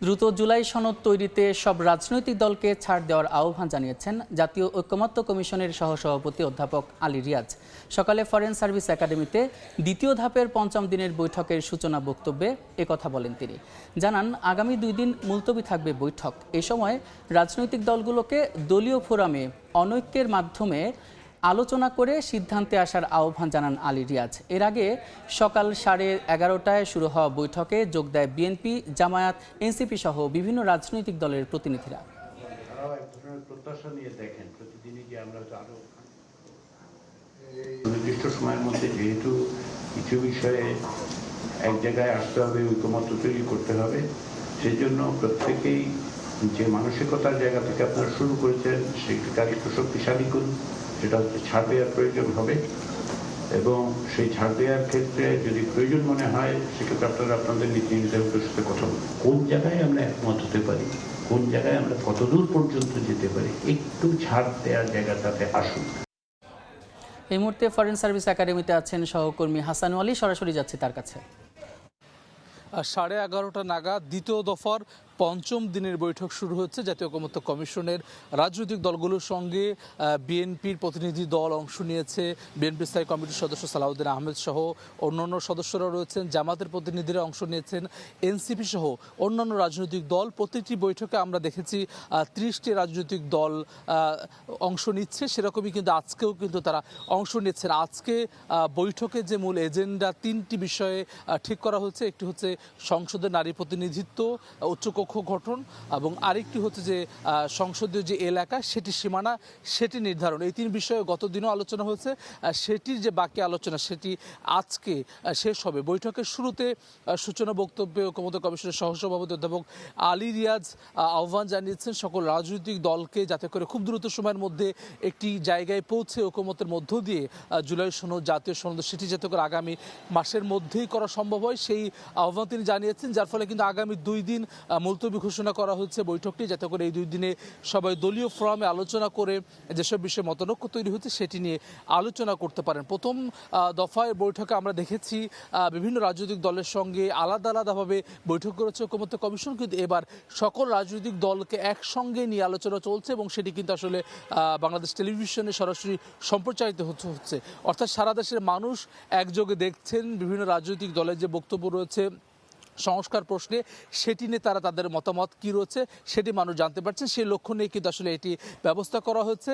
দ্রুত জুলাই সনদ তৈরিতে সব রাজনৈতিক দলকে ছাড় দেওয়ার আহ্বান জানিয়েছেন জাতীয় ঐকমত্য কমিশনের সহসভাপতি অধ্যাপক আলী রিয়াজ। সকালে ফরেন সার্ভিস একাডেমিতে দ্বিতীয় ধাপের পঞ্চম দিনের বৈঠকের সূচনা বক্তব্যে একথা বলেন তিনি। জানান, আগামী 2 দিন মুলতবি থাকবে বৈঠক। এ সময় রাজনৈতিক দলগুলোকে দলীয় ফোরামে অনৈক্যের মাধ্যমে আলোচনা করে সিদ্ধান্তে আসার আহ্বান জানান আলী রিয়াজ। এর আগে সকাল 11:30টায় শুরু হওয়া বৈঠকে যোগ দেয় বিএনপি, জামায়াত, এনসিপি সহ বিভিন্ন রাজনৈতিক দলের প্রতিনিধিরা। নির্দিষ্ট সময়ের মধ্যে যেহেতু কিছু বিষয়ে এক জায়গায় আসতে হবে, ঐকমত্য তৈরি করতে হবে, সেই জন্য প্রত্যেকেই যে মানসিকতার জায়গা থেকে আপনারা শুরু করেছেন সেটাকে আরেকটু শক্তিশালী করুন। সেটা হচ্ছে ছাড় দেওয়ার প্রয়োজন হবে এবং সেই ছাড় দেওয়ার ক্ষেত্রে যদি প্রয়োজন মনে হয় সেক্ষেত্রে আপনারা আপনাদের নীতি নির্ধারকদের সাথে কথা বলুন। কোন জায়গায় আমরা একমত হতে পারি, কোন জায়গায় আমরা কতদূর পর্যন্ত যেতে পারি, একটু ছাড় দেওয়ার জায়গাটাতে আসুন। এই মুহূর্তে ফরেন সার্ভিস একাডেমিতে আছেন সহকর্মী হাসান আলী, সরাসরি যাচ্ছি তার কাছে। 11:30টা নাগাদ দ্বিতীয় দফার পঞ্চম দিনের বৈঠক শুরু হচ্ছে জাতীয় ঐকমত্য কমিশনের। রাজনৈতিক দলগুলোর সঙ্গে বিএনপির প্রতিনিধি দল অংশ নিয়েছে। বিএনপি স্থায়ী কমিটির সদস্য সালাউদ্দিন আহমেদ সহ অন্যান্য সদস্যরা রয়েছেন। জামাতের প্রতিনিধিরা অংশ নিয়েছেন, এনসিপি সহ অন্যান্য রাজনৈতিক দল। প্রতিটি বৈঠকে আমরা দেখেছি 30টি রাজনৈতিক দল অংশ নিচ্ছে। সেরকমই কিন্তু আজকেও কিন্তু তারা অংশ নিচ্ছেন। আজকে বৈঠকে যে মূল এজেন্ডা 3টি বিষয়ে ঠিক করা হচ্ছে। একটি হচ্ছে সংসদের নারী প্রতিনিধিত্ব, উচ্চকক্ষ গঠন এবং আরেকটি হচ্ছে যে সংসদীয় যে এলাকা সেটি সীমানা সেটি নির্ধারণ। এই 3 বিষয়ে গতদিনও আলোচনা হয়েছে। সেটির যে বাকি আলোচনা সেটি আজকে শেষ হবে। বৈঠকের শুরুতে সূচনা বক্তব্যে ঐকমত্য কমিশনের সহসভাপতি অধ্যাপক আলী রিয়াজ আহ্বান জানিয়েছেন সকল রাজনৈতিক দলকে যাতে করে খুব দ্রুত সময়ের মধ্যে একটি জায়গায় পৌঁছে ঐকমত্যের মধ্য দিয়ে জুলাই সনদ, জাতীয় সনদ সেটি যাতে করে আগামী মাসের মধ্যেই করা সম্ভব হয় সেই আহ্বান তিনি জানিয়েছেন। যার ফলে কিন্তু আগামী 2 দিন মুলতবি ঘোষণা করা হচ্ছে বৈঠকটি, যাতে করে এই 2 দিনে সবাই দলীয় ফোরামে আলোচনা করে যেসব বিষয়ে মতানৈক্য তৈরি হচ্ছে সেটি নিয়ে আলোচনা করতে পারেন। প্রথম দফায় বৈঠকে আমরা দেখেছি বিভিন্ন রাজনৈতিক দলের সঙ্গে আলাদা আলাদাভাবে বৈঠক করেছে ঐকমত্য কমিশন, কিন্তু এবার সকল রাজনৈতিক দলকে একসঙ্গে নিয়ে আলোচনা চলছে এবং সেটি কিন্তু আসলে বাংলাদেশ টেলিভিশনে সরাসরি সম্প্রচারিত হচ্ছে। অর্থাৎ সারা দেশের মানুষ একযোগে দেখছেন বিভিন্ন রাজনৈতিক দলের যে বক্তব্য রয়েছে সংস্কার প্রশ্নে, সেটি নিয়ে তারা তাদের মতামত কী রয়েছে সেটি মানুষ জানতে পারছেন। সেই লক্ষ্য নিয়ে কিন্তু আসলে এটি ব্যবস্থা করা হচ্ছে।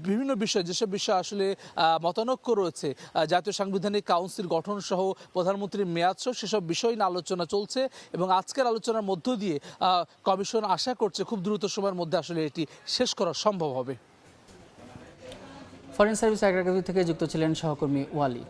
বিভিন্ন বিষয়, যেসব বিষয় আসলে মতানৈক্য রয়েছে, জাতীয় সাংবিধানিক কাউন্সিল গঠন সহ প্রধানমন্ত্রীর মেয়াদ সহ সেসব বিষয় নিয়ে আলোচনা চলছে এবং আজকের আলোচনার মধ্য দিয়ে কমিশন আশা করছে খুব দ্রুত সময়ের মধ্যে আসলে এটি শেষ করা সম্ভব হবে। ফরেন সার্ভিস একাডেমি থেকে যুক্ত ছিলেন সহকর্মী ওয়ালি।